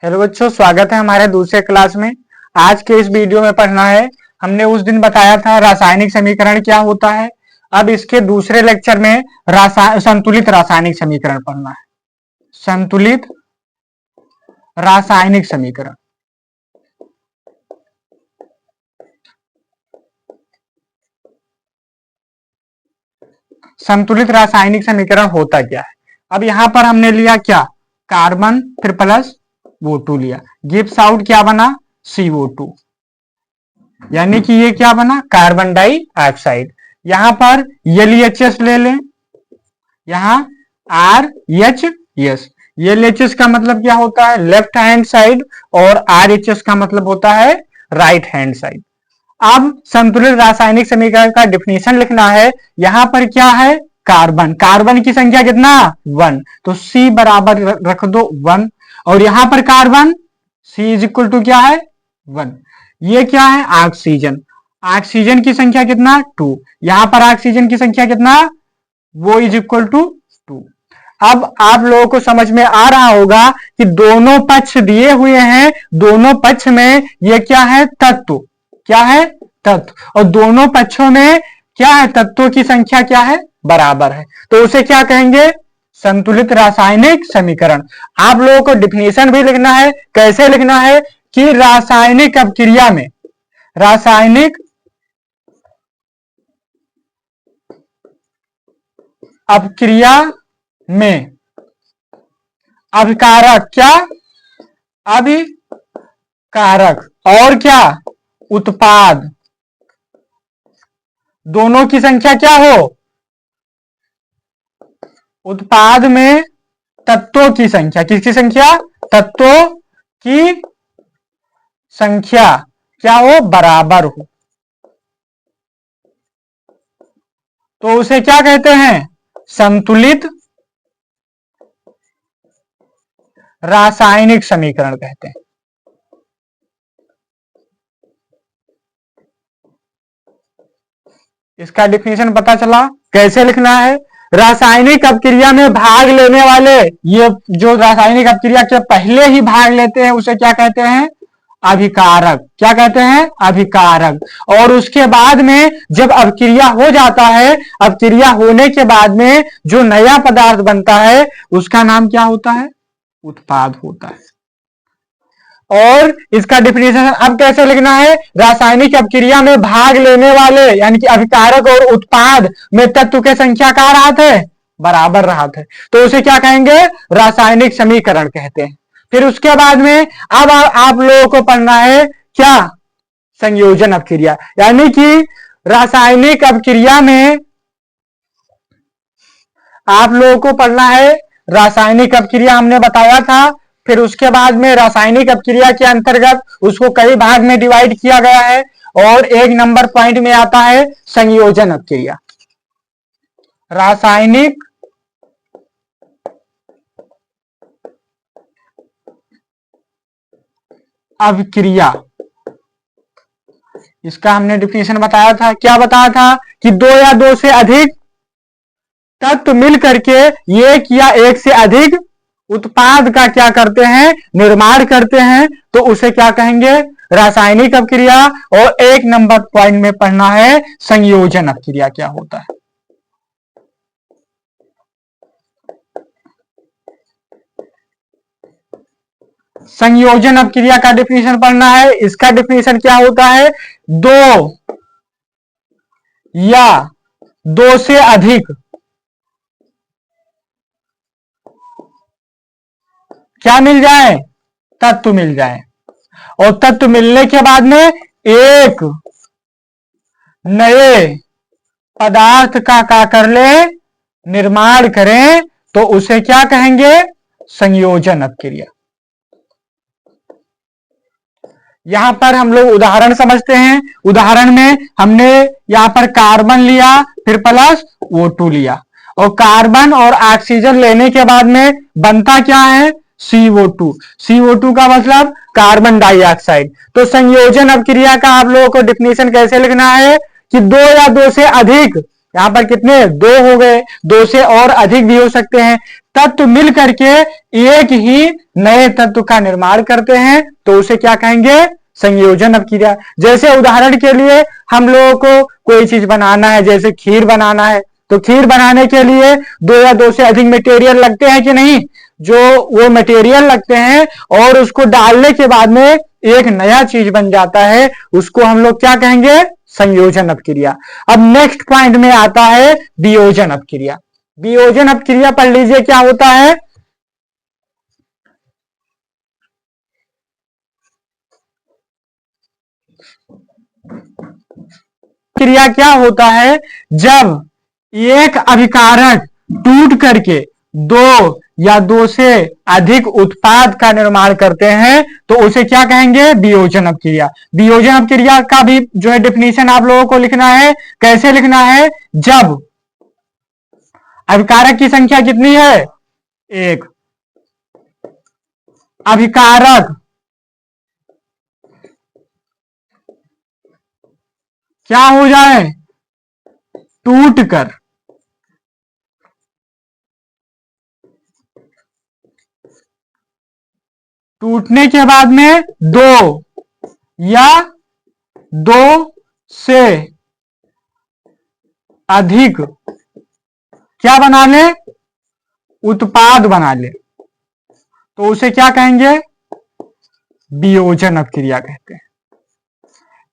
Hello बच्चों, स्वागत है हमारे दूसरे क्लास में। आज के इस वीडियो में पढ़ना है। हमने उस दिन बताया था रासायनिक समीकरण क्या होता है। अब इसके दूसरे लेक्चर में संतुलित रासायनिक समीकरण पढ़ना है। संतुलित रासायनिक समीकरण। संतुलित रासायनिक समीकरण होता क्या है। अब यहां पर हमने लिया क्या, कार्बन फिर प्लस O2 लिया, गिव्स आउट क्या बना, CO2, यानी कि ये क्या बना, कार्बन डाइऑक्साइड। यहां पर LHS ले लें, यहां RHS। LHS का मतलब क्या होता है, लेफ्ट हैंड साइड, और RHS का मतलब होता है राइट हैंड साइड। अब संतुलित रासायनिक समीकरण का डिफिनेशन लिखना है। यहां पर क्या है, कार्बन, कार्बन की संख्या कितना, 1, तो C बराबर रख दो 1, और यहां पर carbon C is equal to क्या है, 1। ये क्या है, ऑक्सीजन, ऑक्सीजन की संख्या कितना, 2, यहां पर ऑक्सीजन की संख्या कितना, वो इज इक्वल टू 2। अब आप लोगों को समझ में आ रहा होगा कि दोनों पक्ष दिए हुए हैं, दोनों पक्ष में ये क्या है, तत्व, क्या है, तत्व, और दोनों पक्षों में क्या है, तत्वों की संख्या क्या है, बराबर है, तो उसे क्या कहेंगे, संतुलित रासायनिक समीकरण। आप लोगों को डिफिनेशन भी लिखना है। कैसे लिखना है कि रासायनिक अपक्रिया में, रासायनिक अपक्रिया में अभिकारक, क्या, अभिकारक, और क्या, उत्पाद, दोनों की संख्या क्या हो, उत्पाद में तत्वों की संख्या, किसकी संख्या, तत्वों की संख्या क्या हो, बराबर हो, तो उसे क्या कहते हैं, संतुलित रासायनिक समीकरण कहते हैं। इसका डिफिनेशन पता चला। कैसे लिखना है, रासायनिक अपक्रिया में भाग लेने वाले, ये जो रासायनिक अपक्रिया के पहले ही भाग लेते हैं उसे क्या कहते हैं, अभिकारक, क्या कहते हैं, अभिकारक। और उसके बाद में जब अपक्रिया हो जाता है, अपक्रिया होने के बाद में जो नया पदार्थ बनता है उसका नाम क्या होता है, उत्पाद होता है। और इसका डिफिनेशन अब कैसे लिखना है, रासायनिक अपक्रिया में भाग लेने वाले यानी कि अभिकारक और उत्पाद में तत्व की संख्या क्या रहा थे, बराबर रहा थे, तो उसे क्या कहेंगे, रासायनिक समीकरण कहते हैं। फिर उसके बाद में अब आप लोगों को पढ़ना है क्या, संयोजन अपक्रिया, यानी कि रासायनिक अपक्रिया में आप लोगों को पढ़ना है, रासायनिक अपक्रिया हमने बताया था। फिर उसके बाद में रासायनिक अपक्रिया के अंतर्गत उसको कई भाग में डिवाइड किया गया है, और एक नंबर पॉइंट में आता है संयोजन अपक्रिया। रासायनिक अपक्रिया, इसका हमने डिफिनेशन बताया था। क्या बताया था कि दो या दो से अधिक तत्व मिल करके एक या एक से अधिक उत्पाद का क्या करते हैं, निर्माण करते हैं, तो उसे क्या कहेंगे, रासायनिक अपक्रिया। और एक नंबर पॉइंट में पढ़ना है संयोजन अपक्रिया क्या होता है। संयोजन अपक्रिया का डिफिनेशन पढ़ना है। इसका डिफिनेशन क्या होता है, दो या दो से अधिक क्या मिल जाए, तत्व मिल जाए, और तत्व मिलने के बाद में एक नए पदार्थ का क्या कर ले, निर्माण करें, तो उसे क्या कहेंगे, संयोजन अपक्रिया। यहां पर हम लोग उदाहरण समझते हैं। उदाहरण में हमने यहां पर कार्बन लिया, फिर प्लस O2 लिया, और कार्बन और ऑक्सीजन लेने के बाद में बनता क्या है, CO2। CO2 का मतलब कार्बन डाइऑक्साइड। तो संयोजन अपक्रिया का आप लोगों को डिफिनेशन कैसे लिखना है कि दो या दो से अधिक यहाँ पर कितने, दो हो गए, दो से और अधिक भी हो सकते हैं। तत्व मिल करके एक ही नए तत्व का निर्माण करते हैं तो उसे क्या कहेंगे, संयोजन अपक्रिया। जैसे उदाहरण के लिए हम लोगों को कोई चीज बनाना है, जैसे खीर बनाना है, तो खीर बनाने के लिए दो या दो से अधिक मटेरियल लगते हैं कि नहीं, जो वो मटेरियल लगते हैं और उसको डालने के बाद में एक नया चीज बन जाता है, उसको हम लोग क्या कहेंगे, संयोजन अपक्रिया। अब नेक्स्ट पॉइंट में आता है वियोजन अपक्रिया। वियोजन अपक्रिया पढ़ लीजिए क्या होता है। क्रिया क्या होता है, जब एक अभिकारक टूट करके दो या दो से अधिक उत्पाद का निर्माण करते हैं तो उसे क्या कहेंगे, वियोजन अपक्रिया। वियोजन अपक्रिया का भी जो है डेफिनेशन आप लोगों को लिखना है। कैसे लिखना है, जब अभिकारक की संख्या कितनी है, एक, अभिकारक क्या हो जाए, टूट कर टूटने के बाद में दो या दो से अधिक क्या बना ले, उत्पाद बना ले तो उसे क्या कहेंगे, वियोजन अपक्रिया कहते हैं।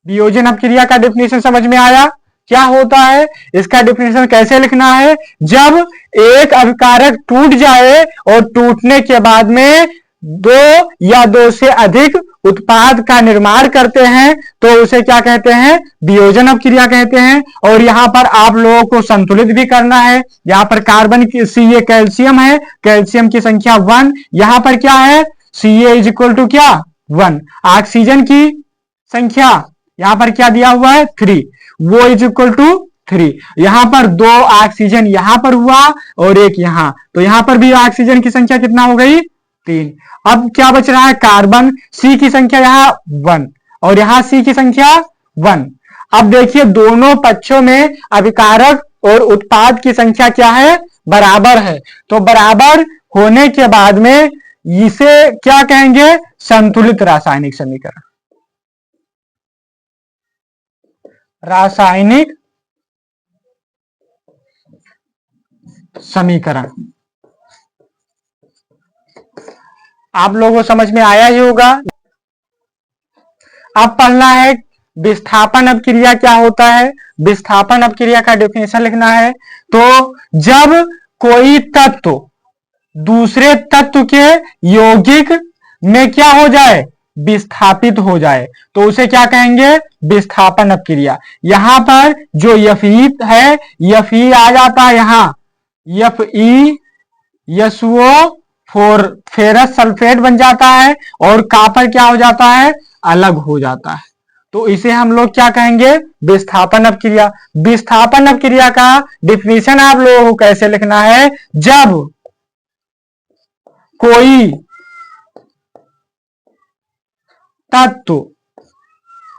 वियोजन अपक्रिया का डेफिनेशन समझ में आया क्या होता है, इसका डेफिनेशन कैसे लिखना है, जब एक अभिकारक टूट जाए और टूटने के बाद में दो या दो से अधिक उत्पाद का निर्माण करते हैं तो उसे क्या कहते हैं, वियोजन अपक्रिया कहते हैं। और यहां पर आप लोगों को संतुलित भी करना है। यहां पर कार्बन की ये कैल्शियम है, कैल्शियम की संख्या 1, यहां पर क्या है, Ca इज इक्वल टू क्या, 1। ऑक्सीजन की संख्या यहां पर क्या दिया हुआ है, 3, वो इज इक्वल टू 3। यहां पर दो ऑक्सीजन यहां पर हुआ और एक यहां, तो यहां पर भी ऑक्सीजन की संख्या कितना हो गई, 3। अब क्या बच रहा है, कार्बन, सी की संख्या यहां 1 और यहां सी की संख्या 1। अब देखिए दोनों पक्षों में अभिकारक और उत्पाद की संख्या क्या है, बराबर है। तो बराबर होने के बाद में इसे क्या कहेंगे, संतुलित रासायनिक समीकरण। रासायनिक समीकरण आप लोगों को समझ में आया ही होगा। अब पढ़ना है विस्थापन अपक्रिया क्या होता है। विस्थापन अपक्रिया का डेफिनेशन लिखना है। तो जब कोई तत्व दूसरे तत्व के यौगिक में क्या हो जाए, विस्थापित हो जाए तो उसे क्या कहेंगे, विस्थापन अपक्रिया। यहां पर जो Fe है, Fe आ जाता है यहां Fe फेरस सल्फेट बन जाता है और कॉपर क्या हो जाता है, अलग हो जाता है। तो इसे हम लोग क्या कहेंगे, विस्थापन अपक्रिया। विस्थापन अपक्रिया का डिफिनीशन आप लोगों को कैसे लिखना है, जब कोई तत्व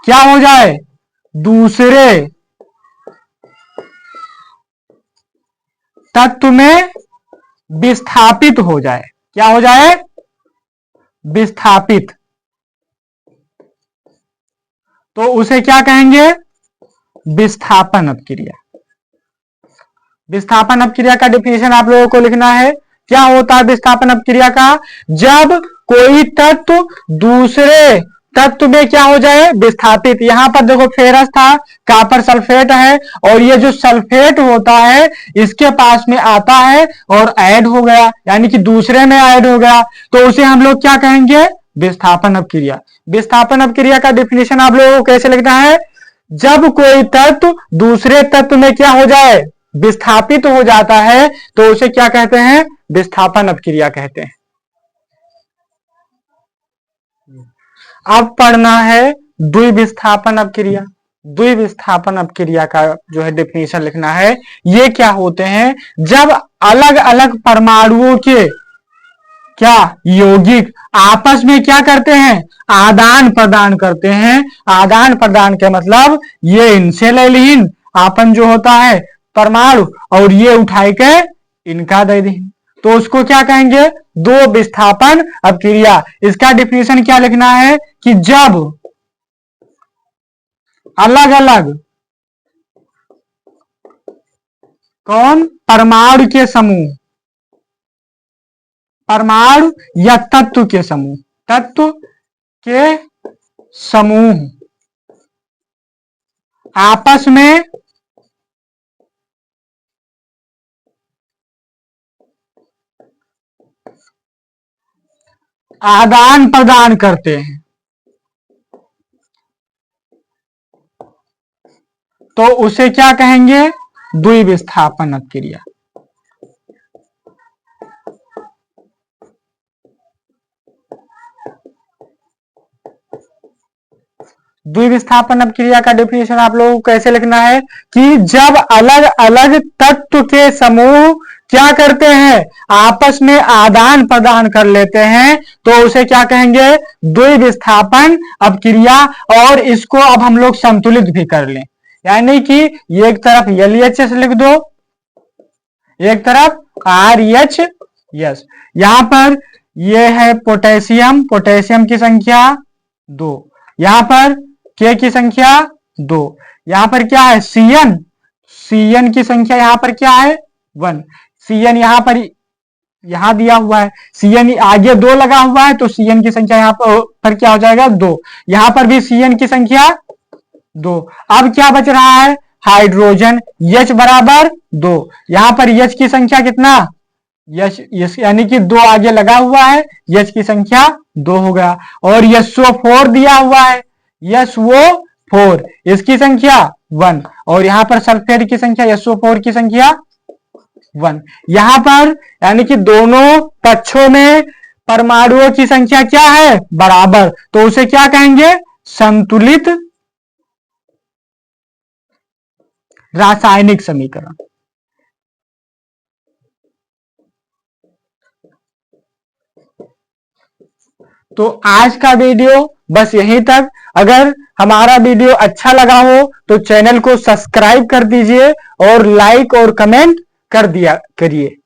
क्या हो जाए, दूसरे तत्व में विस्थापित हो जाए। क्या हो जाए, विस्थापित, तो उसे क्या कहेंगे, विस्थापन अपक्रिया। विस्थापन अपक्रिया का डिफिनेशन आप लोगों को लिखना है। क्या होता है विस्थापन अपक्रिया का, जब कोई तत्व दूसरे तत्व में क्या हो जाए, विस्थापित। यहां पर देखो फेरस था, कॉपर सल्फेट है और ये जो सल्फेट होता है इसके पास में आता है और ऐड हो गया, यानी कि दूसरे में ऐड हो गया तो उसे हम लोग क्या कहेंगे, विस्थापन अपक्रिया। विस्थापन अपक्रिया का डिफिनेशन आप लोगों को कैसे लिखना है, जब कोई तत्व दूसरे तत्व में क्या हो जाए, विस्थापित हो जाता है तो उसे क्या कहते हैं, विस्थापन अपक्रिया कहते हैं। अब पढ़ना है द्विविस्थापन अपक्रिया। द्विविस्थापन अपक्रिया का जो है डेफिनेशन लिखना है। ये क्या होते हैं, जब अलग अलग परमाणुओं के क्या यौगिक आपस में क्या करते हैं, आदान प्रदान करते हैं। आदान प्रदान के मतलब ये इनसे ले लीन आपन जो होता है परमाणु और ये उठाए के इनका दे दी, तो उसको क्या कहेंगे, दो विस्थापन अपक्रिया। इसका डिफिनेशन क्या लिखना है कि जब अलग अलग कौन परमाणु के समूह, परमाणु या तत्व के समूह, तत्व के समूह आपस में आदान प्रदान करते हैं, तो उसे क्या कहेंगे, द्विविस्थापन अपक्रिया। द्विविस्थापन अपक्रिया का डेफिनेशन आप लोगों को कैसे लिखना है कि जब अलग अलग तत्व के समूह क्या करते हैं, आपस में आदान प्रदान कर लेते हैं, तो उसे क्या कहेंगे, द्विविस्थापन अपक्रिया। और इसको अब हम लोग संतुलित भी कर लें, यानी कि एक तरफ LHS लिख दो, एक तरफ RHS। यहां पर ये है पोटेशियम, पोटेशियम की संख्या 2, यहां पर K की संख्या 2, यहां पर क्या है CN, CN की संख्या यहां पर क्या है 1, CN यहां पर यहां दिया हुआ है, CN आगे 2 लगा हुआ है, तो CN की संख्या यहां पर क्या हो जाएगा 2, यहां पर भी CN की संख्या 2। अब क्या बच रहा है, हाइड्रोजन H बराबर 2, यहां पर H की संख्या कितना, H यानी कि 2 आगे लगा हुआ है, H की संख्या 2 हो गया। और SO4 दिया हुआ है, SO4 इसकी संख्या 1, और यहां पर सल्फेट की संख्या SO4 की संख्या 1। यहां पर यानी कि दोनों पक्षों में परमाणुओं की संख्या क्या है, बराबर, तो उसे क्या कहेंगे, संतुलित रासायनिक समीकरण। तो आज का वीडियो बस यहीं तक। अगर हमारा वीडियो अच्छा लगा हो तो चैनल को सब्सक्राइब कर दीजिए और लाइक और कमेंट कर दिया करिए।